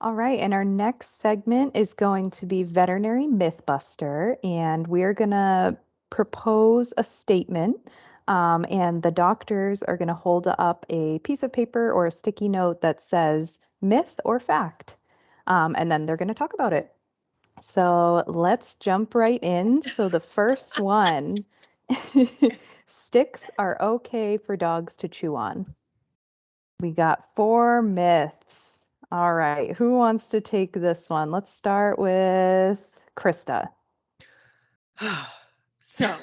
All right, and our next segment is going to be Veterinary Mythbuster, and we're going to propose a statement. And the doctors are going to hold up a piece of paper or a sticky note that says myth or fact. And then they're going to talk about it. So let's jump right in. So the first one, sticks are okay for dogs to chew on. We got 4 myths. All right, who wants to take this one? Let's start with Krista. So,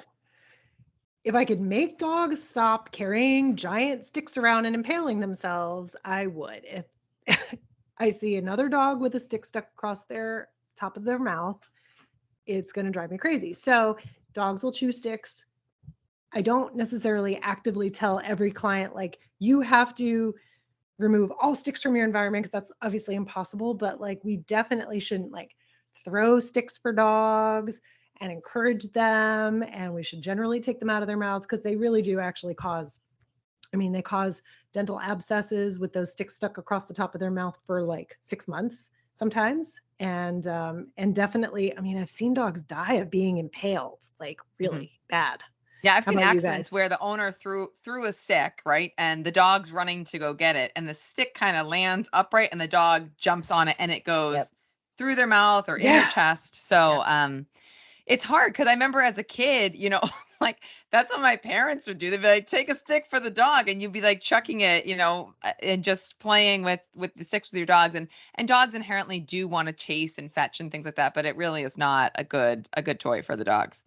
if I could make dogs stop carrying giant sticks around and impaling themselves, I would. If I see another dog with a stick stuck across their top of their mouth, it's going to drive me crazy. So, dogs will chew sticks. I don't necessarily actively tell every client, like, you have to remove all sticks from your environment because that's obviously impossible. But like, we definitely shouldn't like throw sticks for dogs and encourage them. And we should generally take them out of their mouths because they really do actually cause, I mean, they cause dental abscesses with those sticks stuck across the top of their mouth for like 6 months sometimes. And definitely, I mean, I've seen dogs die of being impaled, like really bad. Yeah, I've How seen about you accidents guys? where the owner threw a stick, right? And the dog's running to go get it, and the stick kind of lands upright and the dog jumps on it and it Yep. goes through their mouth or in their Yeah. chest. So, it's hard because I remember as a kid, like that's what my parents would do. They'd be like, take a stick for the dog, and you'd be like chucking it, and just playing with the sticks with your dogs. And dogs inherently do want to chase and fetch and things like that, but it really is not a good toy for the dogs.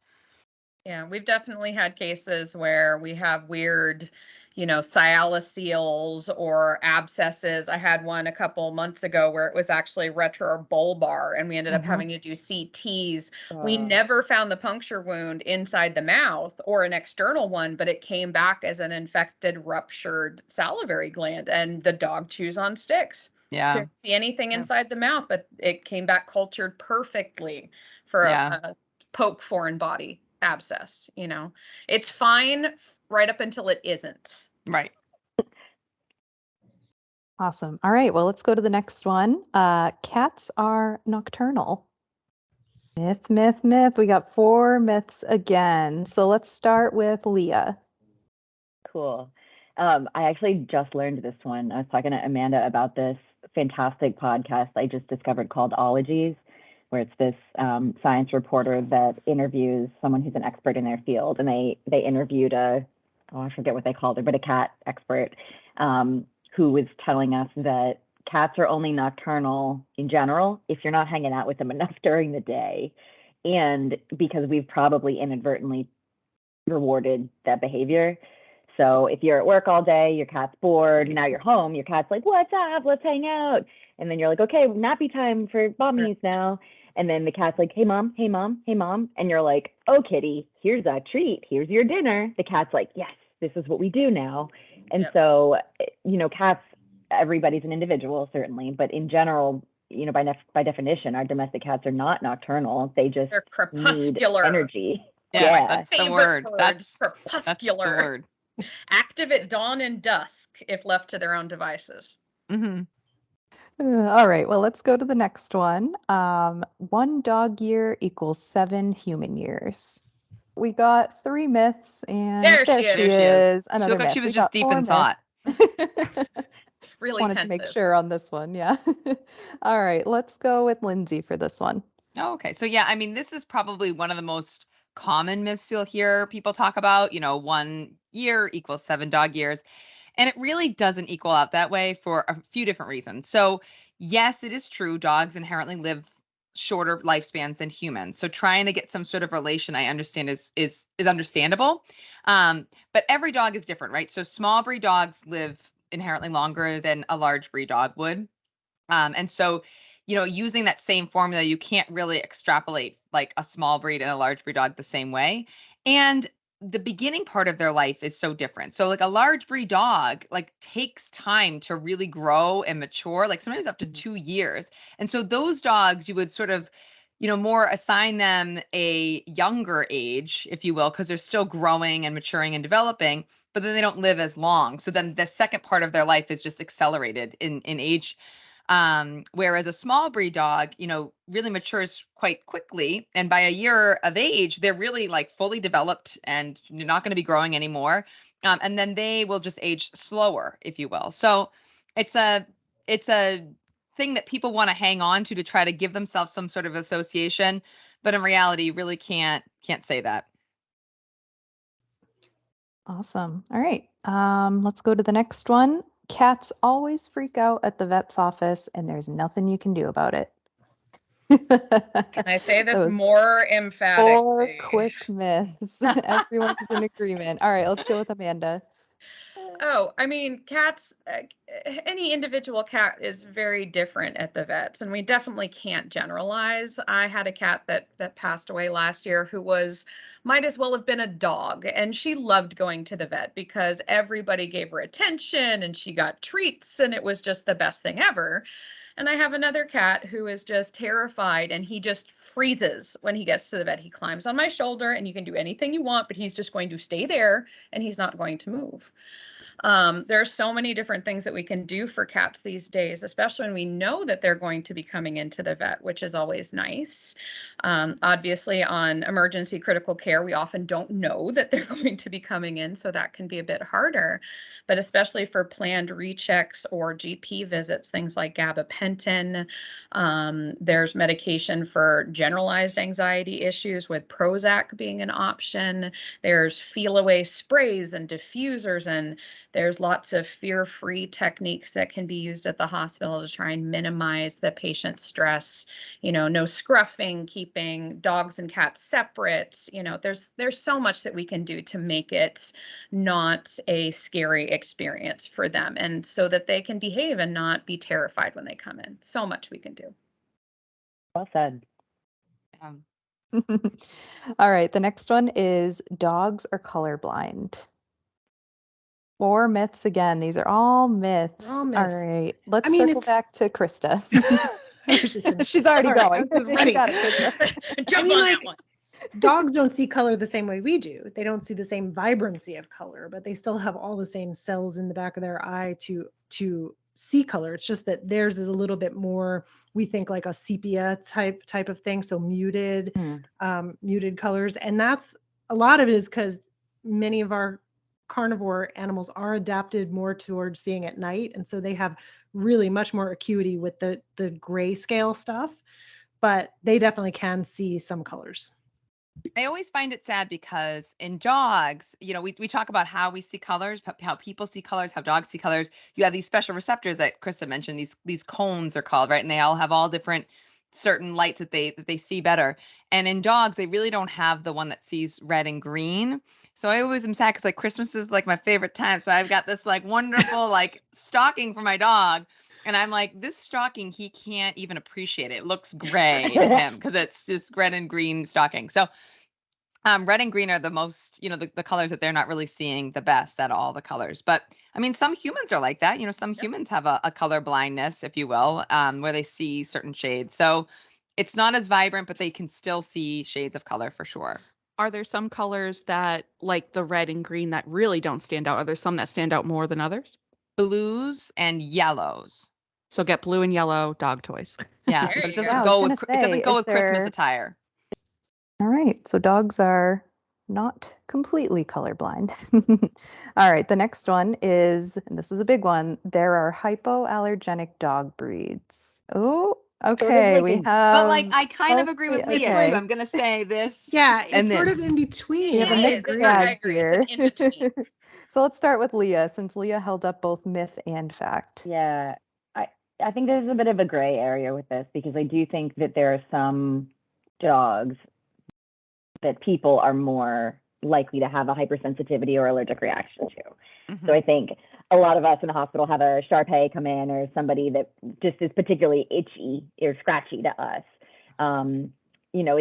Yeah, we've definitely had cases where we have weird, sialoseals or abscesses. I had one a couple months ago where it was actually retrobulbar, and we ended up having to do CTs. We never found the puncture wound inside the mouth or an external one, but it came back as an infected, ruptured salivary gland, and the dog chews on sticks. Yeah. Couldn't see anything inside the mouth, but it came back cultured perfectly for Yeah. a poke foreign body abscess. It's fine right up until it isn't. Right. Awesome. All right, well, let's go to the next one. Cats are nocturnal. Myth, myth, myth. We got 4 myths again. So let's start with Leah. Cool. I actually just learned this one. I was talking to Amanda about this fantastic podcast I just discovered called Ologies, where it's this science reporter that interviews someone who's an expert in their field, and they interviewed I forget what they called her, but a cat expert who was telling us that cats are only nocturnal in general if you're not hanging out with them enough during the day, and because we've probably inadvertently rewarded that behavior. So if you're at work all day, your cat's bored, now you're home, your cat's like, what's up? Let's hang out. And then you're like, okay, nappy time for mommies now. And then the cat's like, hey, mom, hey, mom, hey, mom. And you're like, oh, kitty, here's a treat. Here's your dinner. The cat's like, yes, this is what we do now. And so, cats, everybody's an individual, certainly. But in general, by definition, our domestic cats are not nocturnal. They just They're need crepuscular. energy. Yeah, that's the word. Word, That's the crepuscular. word. Active at dawn and dusk if left to their own devices. Mm-hmm. All right, well, let's go to the next one. 1 dog year equals 7 human years. We got 3 myths, and There there she she is. is. She Another looked like myth. she was We just got deep 4 in myths. thought. Really Wanted to make pensive. sure on this one, yeah. All right, let's go with Lindsay for this one. Oh, okay. So yeah, I mean, this is probably one of the most common myths you'll hear people talk about. 1 year equals 7 dog years. And it really doesn't equal out that way for a few different reasons. So, yes, it is true. Dogs inherently live shorter lifespans than humans. So trying to get some sort of relation, I understand is understandable. But every dog is different, right? So small breed dogs live inherently longer than a large breed dog would. And so, using that same formula, you can't really extrapolate like a small breed and a large breed dog the same way. And the beginning part of their life is so different. So like a large breed dog like takes time to really grow and mature, like sometimes up to 2 years. And so those dogs you would sort of, more assign them a younger age, if you will, because they're still growing and maturing and developing, but then they don't live as long. So then the second part of their life is just accelerated in age. Whereas a small breed dog, really matures quite quickly. And by a year of age, they're really like fully developed and you're not going to be growing anymore. And then they will just age slower, if you will. So it's a thing that people want to hang on to try to give themselves some sort of association. But in reality, you really can't say that. Awesome. All right. Let's go to the next one. Cats always freak out at the vet's office, and there's nothing you can do about it. Can I say this more emphatically? 4 quick myths. Everyone's in agreement. All right, let's go with Amanda. Oh, I mean, cats, any individual cat is very different at the vets, and we definitely can't generalize. I had a cat that passed away last year who might as well have been a dog, and she loved going to the vet because everybody gave her attention and she got treats, and it was just the best thing ever. And I have another cat who is just terrified, and he just freezes when he gets to the vet. He climbs on my shoulder, and you can do anything you want, but he's just going to stay there and he's not going to move. There are so many different things that we can do for cats these days, especially when we know that they're going to be coming into the vet, which is always nice. Obviously, on emergency critical care, we often don't know that they're going to be coming in, so that can be a bit harder. But especially for planned rechecks or GP visits, things like gabapentin. There's medication for generalized anxiety issues, with Prozac being an option. There's feel-away sprays and diffusers, and there's lots of fear-free techniques that can be used at the hospital to try and minimize the patient's stress. No scruffing, keeping dogs and cats separate. There's so much that we can do to make it not a scary experience for them, and so that they can behave and not be terrified when they come in. So much we can do. Well said. All right, the next one is dogs are colorblind. 4 myths again. These are all myths. All myths. All right, let's I mean, circle back to Krista. I was just gonna She's say, already sorry, going. I was ready. You got it, Krista. Jump mean, on like, that one. Dogs don't see color the same way we do. They don't see the same vibrancy of color, but they still have all the same cells in the back of their eye to see color. It's just that theirs is a little bit more, we think, like a sepia type of thing, so muted colors. And that's a lot of it is because many of our carnivore animals are adapted more towards seeing at night, and so they have really much more acuity with the grayscale stuff, but they definitely can see some colors. I always find it sad because in dogs, we talk about how we see colors, how people see colors, how dogs see colors. You have these special receptors that Krista mentioned, these cones are called, right? And they all have all different certain lights that they see better. And in dogs, they really don't have the one that sees red and green. So I always am sad because like Christmas is like my favorite time. So I've got this like wonderful like stocking for my dog. And I'm like, this stocking, he can't even appreciate it. It looks gray to him because it's this red and green stocking. So red and green are the most, the colors that they're not really seeing the best at all the colors. But I mean, some humans are like that. Some humans have a color blindness, if you will, where they see certain shades. So it's not as vibrant, but they can still see shades of color for sure. Are there some colors that, like the red and green, that really don't stand out? Are there some that stand out more than others? Blues and yellows. So get blue and yellow dog toys. Yeah, There but it you doesn't go. go with Christmas attire. All right, so dogs are not completely colorblind. All right, the next one is, and this is a big one, there are hypoallergenic dog breeds. Oh, okay, we have. But like, I kind of agree with Leah okay. too. I'm gonna say this. Yeah, it's and sort this. of in between. We have a It mixed is. bag I agree. here. It's an in-between. So let's start with Leah, since Leah held up both myth and fact. Yeah, I think there's a bit of a gray area with this, because I do think that there are some dogs that people are more likely to have a hypersensitivity or allergic reaction to. Mhm. So I think a lot of us in the hospital have a Shar-Pei come in, or somebody that just is particularly itchy or scratchy to us.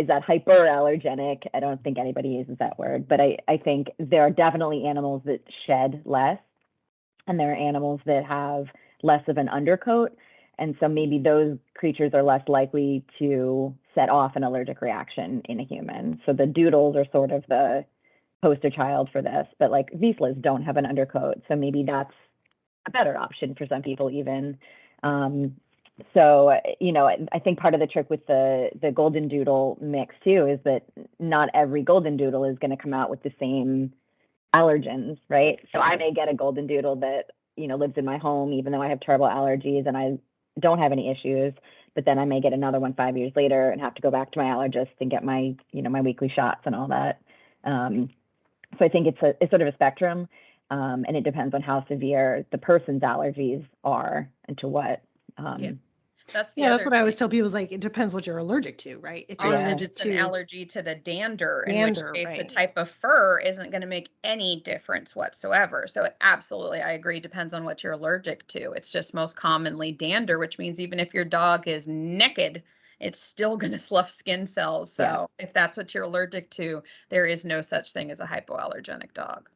Is that hyperallergenic? I don't think anybody uses that word, but I think there are definitely animals that shed less, and there are animals that have less of an undercoat. And so maybe those creatures are less likely to set off an allergic reaction in a human. So the doodles are sort of the poster child for this, but like Vizslas don't have an undercoat. So maybe that's a better option for some people even. So, I think part of the trick with the golden doodle mix too is that not every golden doodle is going to come out with the same allergens, right? So I may get a golden doodle that, lives in my home, even though I have terrible allergies and I don't have any issues. But then I may get another one 5 years later and have to go back to my allergist and get my, my weekly shots and all that. So I think it's sort of a spectrum, and it depends on how severe the person's allergies are and to what. That's the Yeah, that's other what I always thing. tell people is like, it depends what you're allergic to, right? If you're Or if allergic it's an to allergy to the dander, in which dander, case the right? type of fur isn't going to make any difference whatsoever. So absolutely, I agree, depends on what you're allergic to. It's just most commonly dander, which means even if your dog is naked, it's still going to slough skin cells. So Yeah. if that's what you're allergic to, there is no such thing as a hypoallergenic dog.